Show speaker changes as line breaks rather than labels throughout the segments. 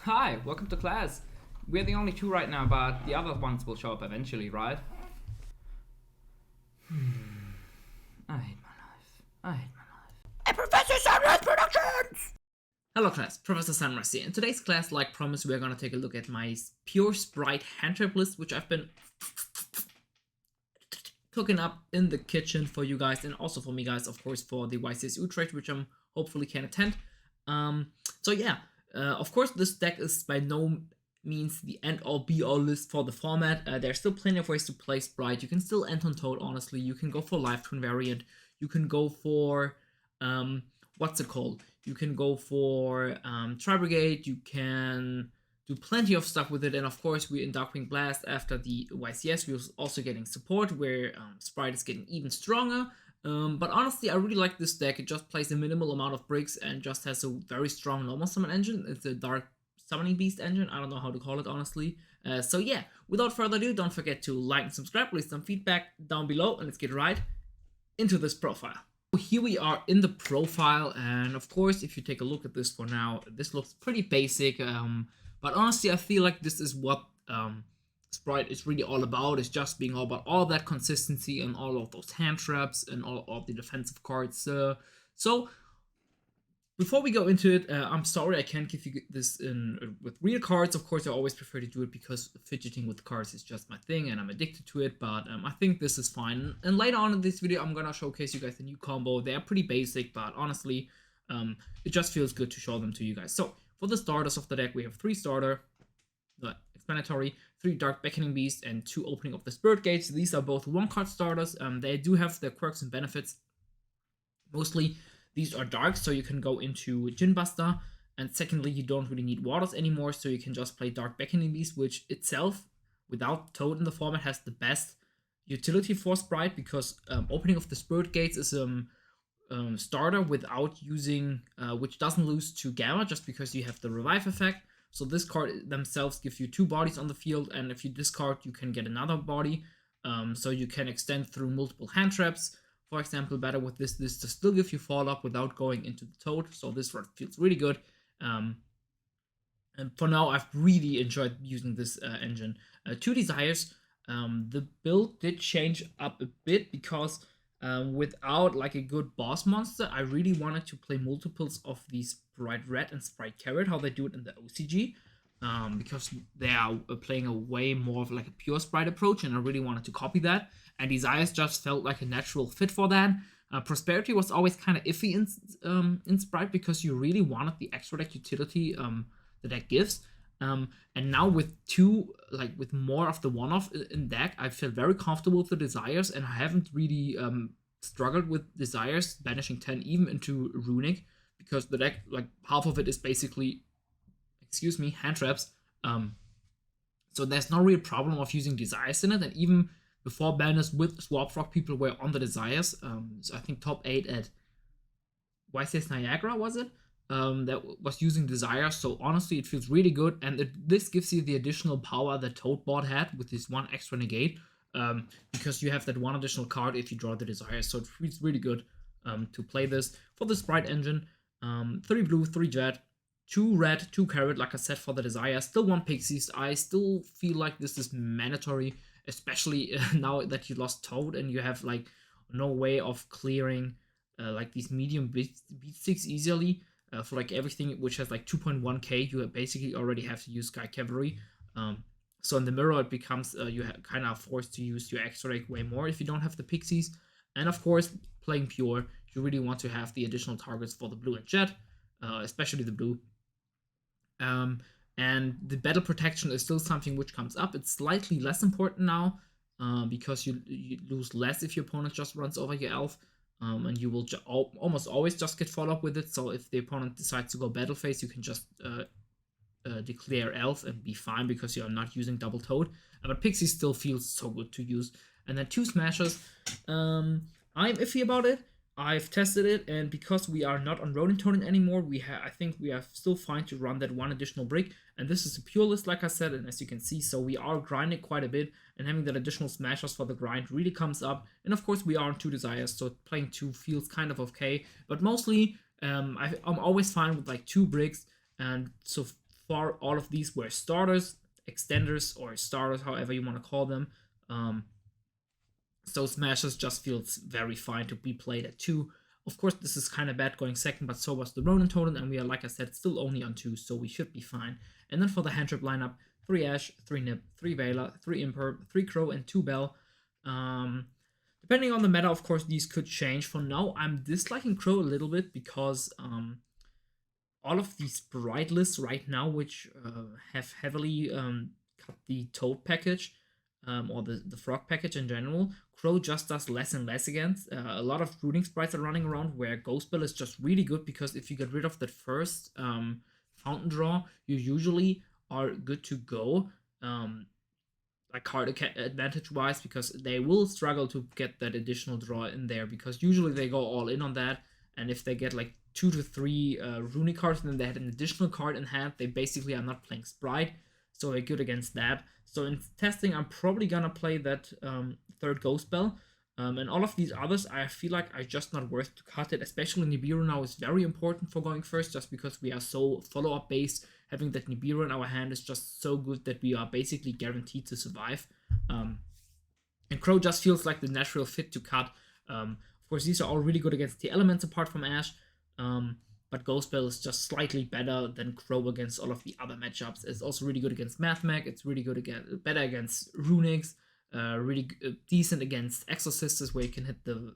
Hi, welcome to class. We're the only two right now, but the other ones will show up eventually, right? I hate my life. I hate my life.
A Professor Sunreis Productions!
Hello class, Professor Sunreis here. In today's class, like promised, we're gonna take a look at my pure Sprite hand trap list, which I've been cooking up in the kitchen for you guys and also for me guys, of course, for the YCSU trade, which I'm hopefully can attend. So yeah, of course, this deck is by no means the end-all be-all list for the format. There's still plenty of ways to play Sprite. You can still end on Toad, honestly. You can go for Live Twin variant. You can go for, what's it called? You can go for Tri-Brigade. You can do plenty of stuff with it. And of course, we're in Darkwing Blast after the YCS. We're also getting support where Sprite is getting even stronger. But honestly, I really like this deck. It just plays a minimal amount of bricks and just has a very strong normal summon engine. It's a dark summoning beast engine. I don't know how to call it, honestly. So yeah, without further ado, don't forget to like and subscribe, leave some feedback down below, and let's get right into this profile. Here we are in the profile, and of course, if you take a look at this for now, this looks pretty basic. But honestly, I feel like this is what Sprite is really all about. It's just being all about all that consistency and all of those hand traps and all of the defensive cards. So before we go into it, I'm sorry I can't give you this in with real cards. Of course, I always prefer to do it because fidgeting with cards is just my thing and I'm addicted to it. But I think this is fine. And later on in this video, I'm gonna showcase you guys the new combo. They're pretty basic, but honestly, it just feels good to show them to you guys. So for the starters of the deck, we have 3 starter, explanatory, 3 Dark Beckoning Beast, and 2 Opening of the Spirit Gates. These are both 1-card starters. They do have their quirks and benefits. Mostly, these are dark, so you can go into Djinn Buster. And secondly, you don't really need waters anymore, so you can just play Dark Beckoning Beast, which itself, without Toad in the format, has the best utility for Sprite, because Opening of the Spirit Gates is starter without using, which doesn't lose to Gamma, just because you have the revive effect. So this card themselves give you 2 bodies on the field, and if you discard, you can get another body. So you can extend through multiple hand traps. For example, better with this to still give you fall up without going into the Toad. So this feels really good. And for now, I've really enjoyed using this engine. 2 desires. The build did change up a bit because without like a good boss monster, I really wanted to play multiples of these Sprite Red and Sprite Carrot, how they do it in the OCG, because they are playing a way more of like a pure Sprite approach, and I really wanted to copy that. And Desires just felt like a natural fit for that. Prosperity was always kind of iffy in Sprite because you really wanted the extra deck utility the deck gives. And now with 2, like with more of the one-off in deck, I feel very comfortable with the Desires, and I haven't really struggled with Desires banishing 10 even into Runic, because the deck, like half of it is basically, excuse me, hand traps. So there's no real problem of using Desires in it, and even before Banlist with Swap Frog, people were on the Desires. So I think top 8 at YCS Niagara, was it? That was using Desire. So honestly, it feels really good, and this gives you the additional power that Toad bot had with this 1 extra negate, because you have that 1 additional card if you draw the Desire. So it feels really good to play this. For the Sprite engine, 3 blue, 3 jet, 2 red, 2 carrot, like I said, for the Desire. Still 1 pixies. I still feel like this is mandatory, especially now that you lost Toad and you have like no way of clearing like these medium beat sticks easily. For like everything which has like 2.1k, you basically already have to use Sky Cavalry. So in the mirror, it becomes you kind of forced to use your extra deck way more if you don't have the pixies. And of course, playing pure, you really want to have the additional targets for the blue and jet, especially the blue. And the battle protection is still something which comes up. It's slightly less important now because you lose less if your opponent just runs over your elf. And you will almost always just get follow-up with it. So if the opponent decides to go battle phase, you can just declare elf and be fine because you are not using double Toad. But Pixie still feels so good to use. And then 2 smashes. I'm iffy about it. I've tested it, and because we are not on Rodent Totem anymore, I think we are still fine to run that 1 additional brick. And this is a pure list, like I said, and as you can see, so we are grinding quite a bit, and having that additional smashers for the grind really comes up. And of course, we are on 2 desires, so playing 2 feels kind of okay. But mostly, I'm always fine with like 2 bricks, and so far, all of these were starters, extenders, or starters, however you want to call them. So Smashers just feels very fine to be played at 2. Of course, this is kind of bad going second, but so was the Ronin totem, and we are, like I said, still only on 2, so we should be fine. And then for the hand trip lineup, 3 Ash, 3 Nip, 3 Vela, 3 Imperb, 3 Crow, and 2 Bell. Depending on the meta, of course, these could change. For now, I'm disliking Crow a little bit because all of these Sprite lists right now, which have heavily cut the Toad package, or the Frog package in general, Crow just does less and less against. A lot of rooting sprites are running around where Ghost Bell is just really good because if you get rid of that first fountain draw, you usually are good to go. Like card advantage wise, because they will struggle to get that additional draw in there because usually they go all in on that, and if they get like 2 to 3 runic cards and then they had an additional card in hand, they basically are not playing Sprite, so they're good against that. So in testing, I'm probably gonna play that third Ghost Bell. And all of these others, I feel like are just not worth to cut it, especially Nibiru now is very important for going first, just because we are so follow-up based. Having that Nibiru in our hand is just so good that we are basically guaranteed to survive. And Crow just feels like the natural fit to cut. Of course, these are all really good against the elements apart from Ash. But Ghost Bell is just slightly better than Crow against all of the other matchups. It's also really good against Mathmech. It's really good better against Runics. Really decent against Exorcists, where you can hit the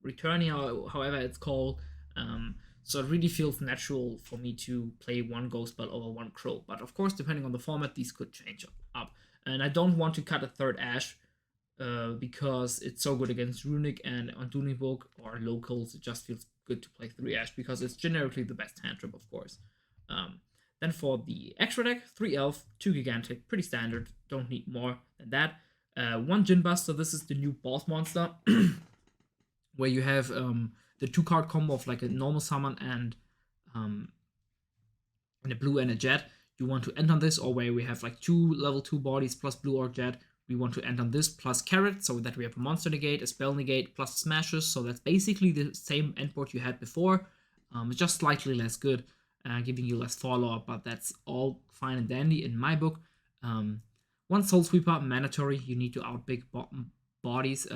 Returnia, however it's called. So it really feels natural for me to play one Ghost Bell over one Crow. But of course, depending on the format, these could change up. And I don't want to cut a third Ash because it's so good against Runic, and on Dueling Book or locals, it just feels good to play 3 Ash because it's generically the best hand trip, of course. Then for the extra deck, 3 Elf, 2 Gigantic, pretty standard, don't need more than that. 1 Djinn Buster, this is the new boss monster, where you have the 2-card combo of like a normal summon and a blue and a jet. You want to end on this, or where we have like 2 level 2 bodies plus blue or jet. We want to end on this plus carrot, so that we have a monster negate, a spell negate, plus smashes. So that's basically the same endboard you had before, just slightly less good. Giving you less follow-up, but that's all fine and dandy in my book. 1 Soul Sweeper, mandatory. You need to outbig bodies.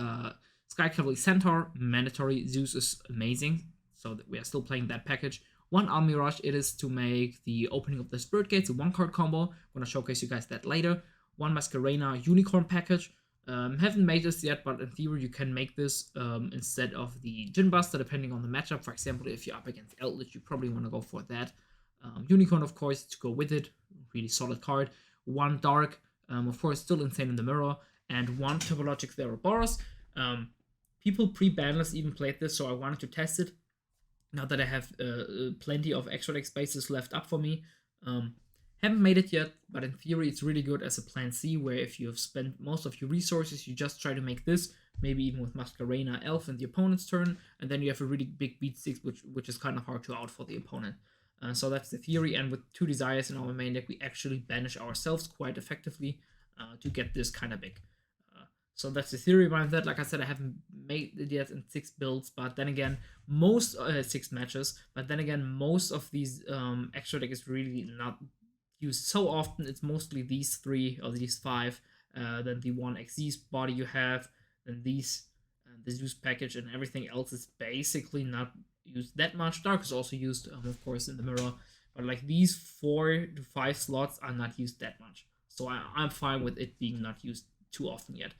Sky Cavalry Centaur, mandatory. Zeus is amazing, so that we are still playing that package. 1 Army Rush, it is to make the opening of the Spirit Gates a 1-card combo. I'm going to showcase you guys that later. 1 Masquerena Unicorn package. Haven't made this yet, but in theory you can make this instead of the Djinn Buster, depending on the matchup. For example, if you're up against Eldritch, you probably want to go for that. Unicorn, of course, to go with it. Really solid card. 1 Dark, of course, still insane in the mirror. And 1 Topologic Theroboros. People pre-Banlist even played this, so I wanted to test it. Now that I have plenty of extra deck spaces left up for me. Haven't made it yet, but in theory it's really good as a plan C, where if you have spent most of your resources, you just try to make this, maybe even with Masquerena Elf in the opponent's turn, and then you have a really big beat 6, which is kind of hard to out for the opponent. So that's the theory, and with 2 Desires in our main deck, we actually banish ourselves quite effectively to get this kind of big. So that's the theory behind that. Like I said, I haven't made it yet in 6 builds, but then again, most 6 matches, but then again, most of these extra deck is really not used so often. It's mostly these 3 or these 5, then the 1 Xyz body you have, then these, the Zeus package, and everything else is basically not used that much. Dark is also used, of course, in the mirror, but like these 4 to 5 slots are not used that much. So I'm fine with it being not used too often yet.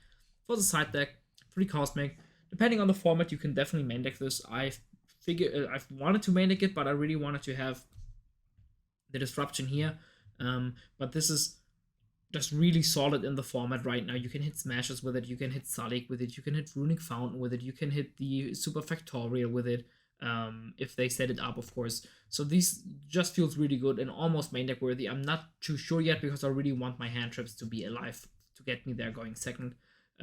For the side deck, 3 Cosmic. Depending on the format, you can definitely main deck this. I've wanted to main deck it, but I really wanted to have the disruption here. But this is just really solid in the format right now. You can hit Smashes with it, you can hit Salik with it, you can hit Runic Fountain with it, you can hit the Super Factorial with it, if they set it up, of course. So these just feels really good and almost main deck worthy. I'm not too sure yet because I really want my hand trips to be alive to get me there going second.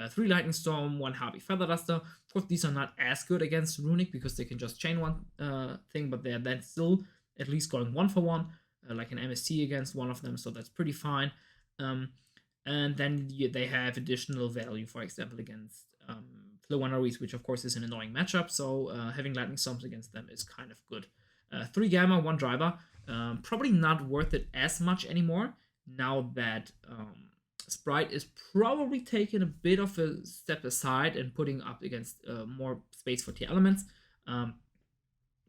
3 Lightning Storm, 1 Harpy Feather Duster. Of course, these are not as good against Runic because they can just chain one thing, but they're then still at least going 1 for 1, like an MST against one of them, so that's pretty fine. And then they have additional value, for example, against Flowanaries, which of course is an annoying matchup, so having Lightning Storms against them is kind of good. 3 Gamma, 1 Driver. Probably not worth it as much anymore now that Sprite is probably taking a bit of a step aside and putting up against more space for tier elements.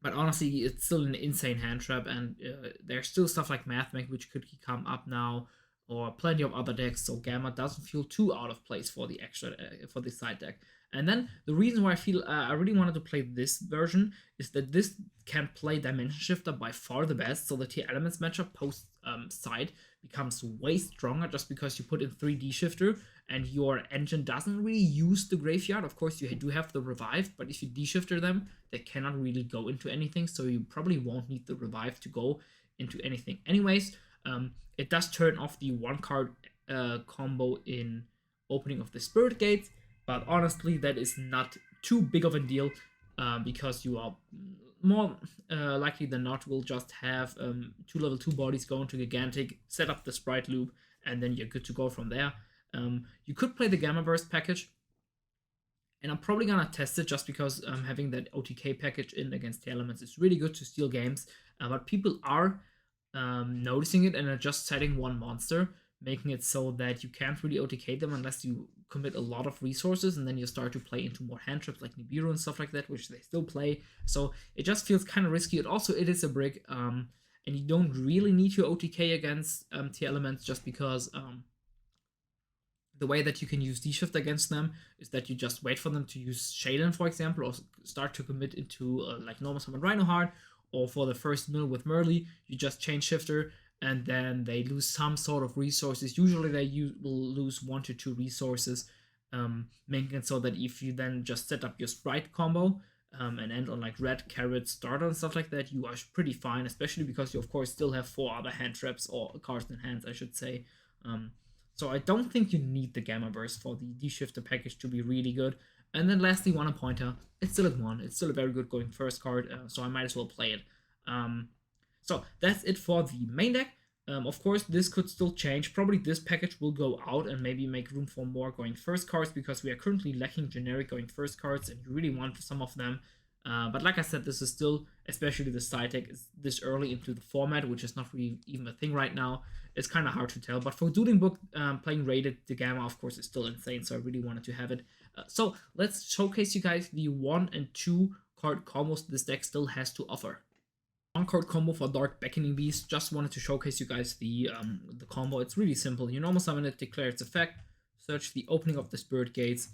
But honestly, it's still an insane hand trap, and there's still stuff like Mathmech which could come up now, or plenty of other decks. So Gamma doesn't feel too out of place for the extra for the side deck. And then the reason why I feel I really wanted to play this version is that this can play Dimension Shifter by far the best. So the tier elements matchup post side becomes way stronger just because you put in 3D Shifter and your engine doesn't really use the graveyard. Of course, you do have the revive, but if you de-shifter them, they cannot really go into anything, so you probably won't need the revive to go into anything anyways. It does turn off the one card combo in opening of the Spirit Gates, but honestly, that is not too big of a deal because you are more likely than not will just have 2 level 2 bodies go into Gigantic, set up the Sprite loop, and then you're good to go from there. You could play the Gamma Burst package, and I'm probably gonna test it just because having that OTK package in against the elements is really good to steal games. But people are noticing it and are just setting one monster, making it so that you can't really OTK them unless you commit a lot of resources, and then you start to play into more hand traps like Nibiru and stuff like that, which they still play. So it just feels kind of risky. It is a brick, and you don't really need to OTK against tier elements just because the way that you can use D-Shift against them is that you just wait for them to use Shaden, for example, or start to commit into like normal summon Rhinoheart, or for the first mill with Merly, you just change Shifter, and then they lose some sort of resources. Usually they will lose 1 to 2 resources, making it so that if you then just set up your Sprite combo and end on like red, carrot, starter and stuff like that, you are pretty fine, especially because you of course still have 4 other hand traps, or cards in hands I should say. So I don't think you need the Gamma Burst for the D-Shifter package to be really good. And then lastly, One Pointer. It's still at 1. It's still a very good going first card, so I might as well play it. So that's it for the main deck. Of course, this could still change. Probably this package will go out and maybe make room for more going first cards, because we are currently lacking generic going first cards and you really want some of them. But like I said, this is still, especially the side deck, is this early into the format, which is not really even a thing right now. It's kind of hard to tell. But for Dueling Book, playing Rated, the Gamma, of course, is still insane, so I really wanted to have it. So let's showcase you guys the 1 and 2 card combos this deck still has to offer. 1 card combo for Dark Beckoning Beast. Just wanted to showcase you guys the combo. It's really simple. You normal summon it, declare its effect, search the opening of the Spirit Gates.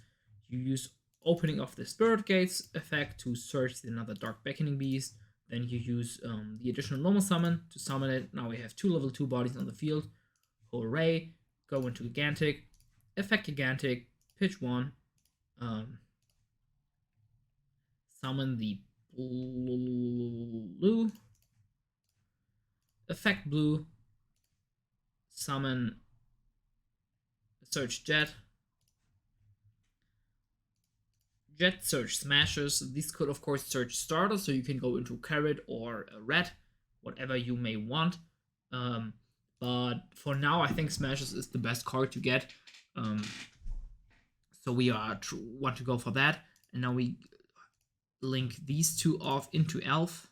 You use opening of the Spirit Gates effect to search another Dark Beckoning Beast. Then you use the additional normal summon to summon it. Now we have 2 level 2 bodies on the field. Hooray! Go into Gigantic, effect Gigantic, pitch 1, summon the blue, effect blue, summon search Jet. Jet search smashes. These could of course search starter, so you can go into carrot or red, whatever you may want. But for now, I think smashes is the best card to get. So we want to go for that. And now we link these 2 off into Elf.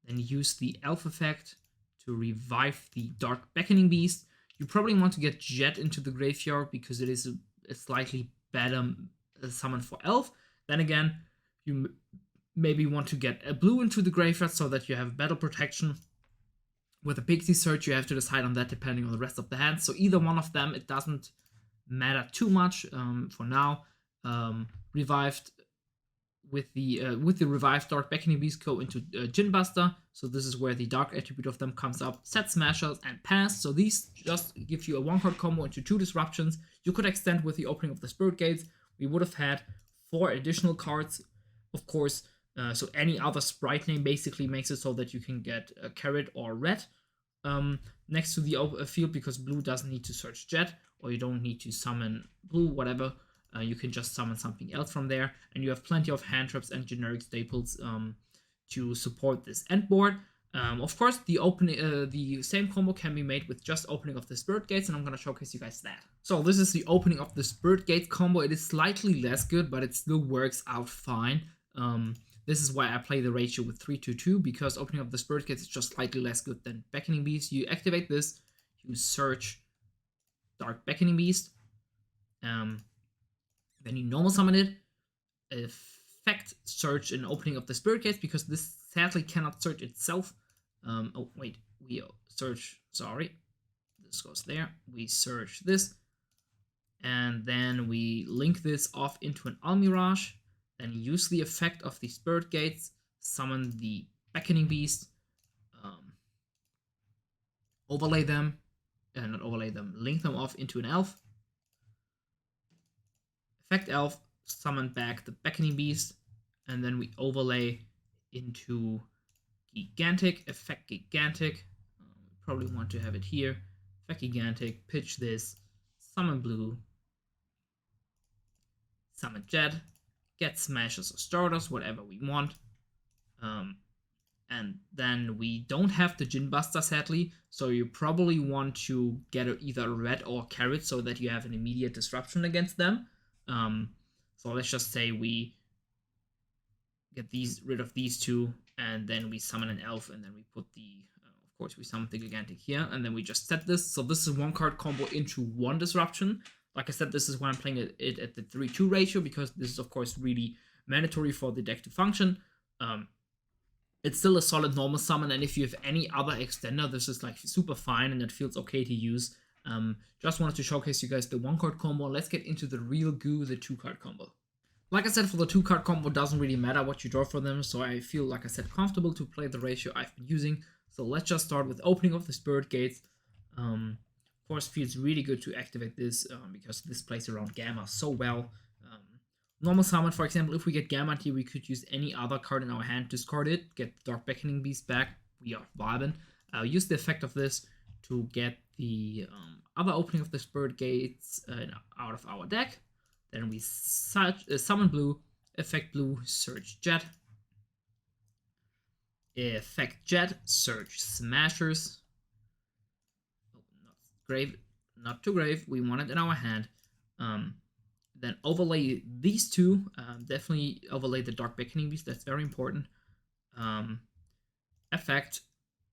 Then use the Elf effect to revive the Dark Beckoning Beast. You probably want to get Jet into the graveyard because it is a slightly better summon for Elf. Then again, you maybe want to get a blue into the graveyard so that you have battle protection. With a Pixie Search, you have to decide on that depending on the rest of the hand. So either one of them, it doesn't matter too much for now. Revived with the revived Dark Beckoning Beast go into Djinn Buster. So this is where the dark attribute of them comes up. Set Smashers and Pass. So these just give you a 1 card combo into 2 disruptions. You could extend with the opening of the Spirit Gates. We would have had 4 additional cards, of course. So any other Sprite name basically makes it so that you can get a carrot or red next to the field, because blue doesn't need to search Jet, or you don't need to summon blue, whatever. You can just summon something else from there, and you have plenty of hand traps and generic staples to support this end board. Of course, the same combo can be made with just opening of the Spirit Gates, and I'm gonna showcase you guys that. So this is the opening of the Spirit Gate combo. It is slightly less good, but it still works out fine. This is why I play the ratio with 3-2-2, because opening up the Spirit Gates is just slightly less good than Beckoning Beast. You activate this, you search Dark Beckoning Beast, then you normal summon it, effect search and opening of the Spirit Gates, because this sadly cannot search itself. Oh wait, we search, sorry, this goes there, we search this, and then we link this off into an Almirage, then use the effect of the Spirit Gates, summon the Beckoning Beast, overlay them, not overlay them, link them off into an Elf, effect Elf, summon back the Beckoning Beast, and then we overlay into Gigantic, effect Gigantic, probably want to have it here, effect Gigantic, pitch this, summon Blue, summon Jet, get Smashes or Starters, whatever we want, and then we don't have the Djinn Buster sadly, so you probably want to get either a red or a carrot so that you have an immediate disruption against them. So let's just say we get rid of these two, and then we summon an Elf, and then we put the, of course we summon the Gigantic here, and then we just set this. So this is one card combo into one disruption. Like I said, this is why I'm playing it at the 3-2 ratio, because this is of course really mandatory for the deck to function. It's still a solid normal summon, and if you have any other extender, this is like super fine and it feels okay to use. Just wanted to showcase you guys the 1-card combo. Let's get into the real goo, the 2-card combo. Like I said, for the 2-card combo, doesn't really matter what you draw for them, so I feel, like I said, comfortable to play the ratio I've been using. So let's just start with opening of the Spirit Gates. Of course, feels really good to activate this because this plays around Gamma so well. Normal summon, for example, if we get Gamma here, we could use any other card in our hand, discard it, get Dark Beckoning Beast back, we are vibing. Use the effect of this to get the other opening of the Spirit Gates out of our deck. Then we summon Blue, effect Blue, search Jet. Effect Jet, search Smashers. Oh, not grave, not too grave, we want it in our hand. Then overlay these two, definitely overlay the Dark Beckoning Beast, that's very important. Effect,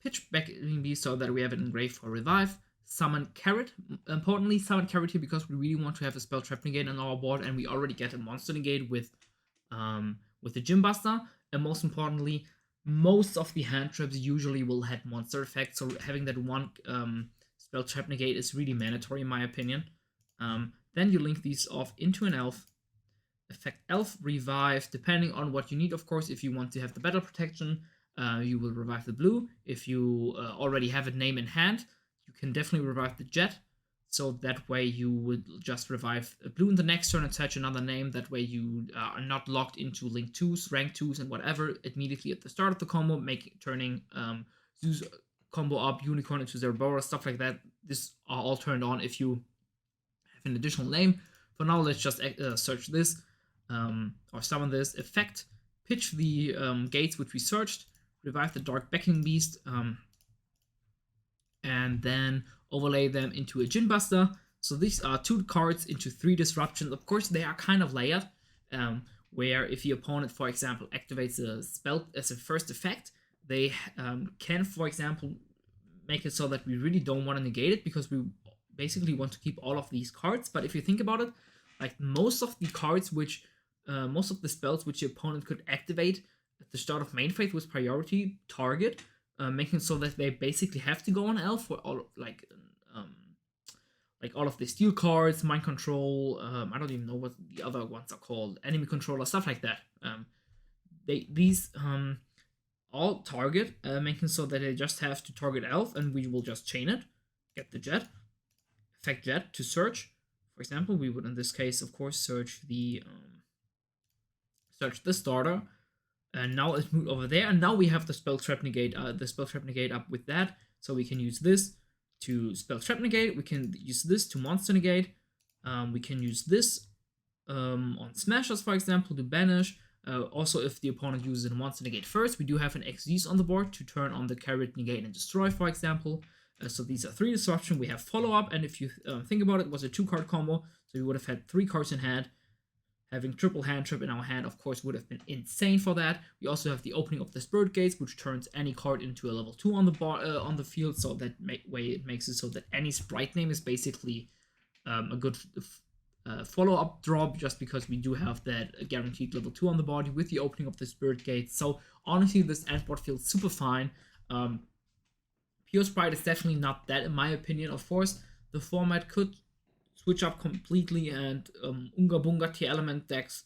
pitch Beckoning Beast so that we have it engraved for revive. Summon Carrot, importantly summon Carrot here because we really want to have a spell trap negate on our board, and we already get a monster negate with the Djinn Buster, and most importantly, most of the hand traps usually will have monster effects, so having that one spell trap negate is really mandatory in my opinion. Then you link these off into an Elf, effect Elf, revive, depending on what you need, of course. If you want to have the battle protection, you will revive the Blue. If you already have a name in hand, you can definitely revive the Jet, so that way you would just revive a Blue in the next turn and attach another name. That way you are not locked into link 2s, rank 2s, and whatever immediately at the start of the combo, turning Zeus combo up, Unicorn into Zerberus, stuff like that. This are all turned on if you have an additional name. For now, let's just search this, or summon this, effect, pitch the gates which we searched, revive the Dark Beckoning Beast, and then overlay them into a Djinn Buster. So these are 2 cards into 3 disruptions. Of course, they are kind of layered, where if your opponent, for example, activates a spell as a first effect, they can, for example, make it so that we really don't want to negate it, because we basically want to keep all of these cards. But if you think about it, like most of the cards which, most of the spells which your opponent could activate at the start of main phase with priority target, making it so that they basically have to go on Elf for all of, like all of the steel cards, mind control. I don't even know what the other ones are called, enemy controller, stuff like that. These all target, making so that they just have to target Elf, and we will just chain it, get the Jet, effect Jet to search. For example, we would in this case, of course, search the starter. And now it's moved over there, and now we have the spell trap negate up with that, so we can use this to spell trap negate. We can use this to monster negate. We can use this on smashers, for example, to banish. Also, if the opponent uses a monster negate first, we do have an XZs on the board to turn on the carrot, negate, and destroy, for example. So these are 3 disruption. We have follow up, and if you think about it, was a 2-card combo, so we would have had 3 cards in hand. Having triple hand trip in our hand, of course, would have been insane for that. We also have the opening of the Spirit Gates, which turns any card into a level 2 on the field, so that way it makes it so that any Sprite name is basically a good follow-up drop, just because we do have that guaranteed level 2 on the body with the opening of the Spirit Gates. So honestly, this end board feels super fine. Pure Sprite is definitely not that, in my opinion. Of course, the format could switch up completely, and Unga Bunga Tier Element decks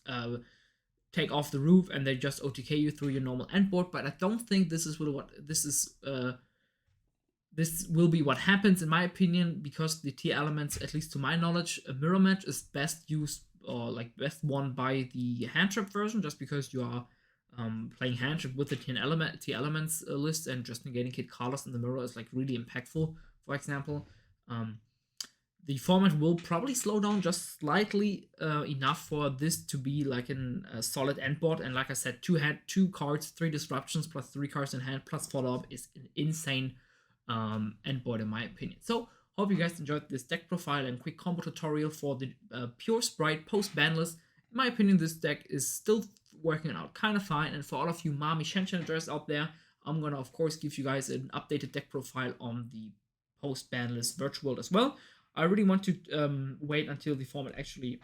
take off the roof and they just OTK you through your normal end board. But I don't think this will be what happens, in my opinion, because the tier elements, at least to my knowledge, a mirror match is best used or like best won by the hand trap version, just because you are playing hand trap with the tier elements list, and just negating Kid Carlos in the mirror is like really impactful. For example, the format will probably slow down just slightly enough for this to be like a solid end board. And like I said, two cards, 3 disruptions plus 3 cards in hand plus follow up is an insane end board in my opinion. So hope you guys enjoyed this deck profile and quick combo tutorial for the Pure Sprite post Banlist. In my opinion, this deck is still working out kind of fine, and for all of you Mami Shen out there, I'm gonna of course give you guys an updated deck profile on the post Banlist Virtual World as well. I really want to wait until the format actually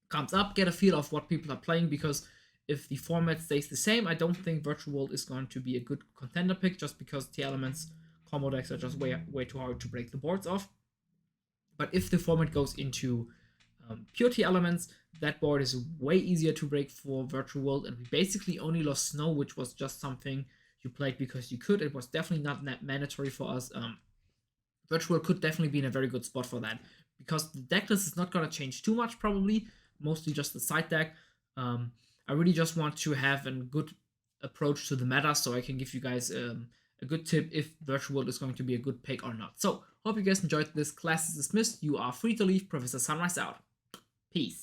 comes up, get a feel of what people are playing, because if the format stays the same, I don't think Virtual World is going to be a good contender pick, just because the elements combo decks are just way too hard to break the boards off. But if the format goes into pure T elements, that board is way easier to break for Virtual World, and we basically only lost Snow, which was just something you played because you could. It was definitely not mandatory for us. Virtual World could definitely be in a very good spot for that, because the deck list is not going to change too much, probably, mostly just the side deck. I really just want to have a good approach to the meta, so I can give you guys a good tip if Virtual World is going to be a good pick or not. So, hope you guys enjoyed this. Class is dismissed. You are free to leave. Professor Sunreis out. Peace.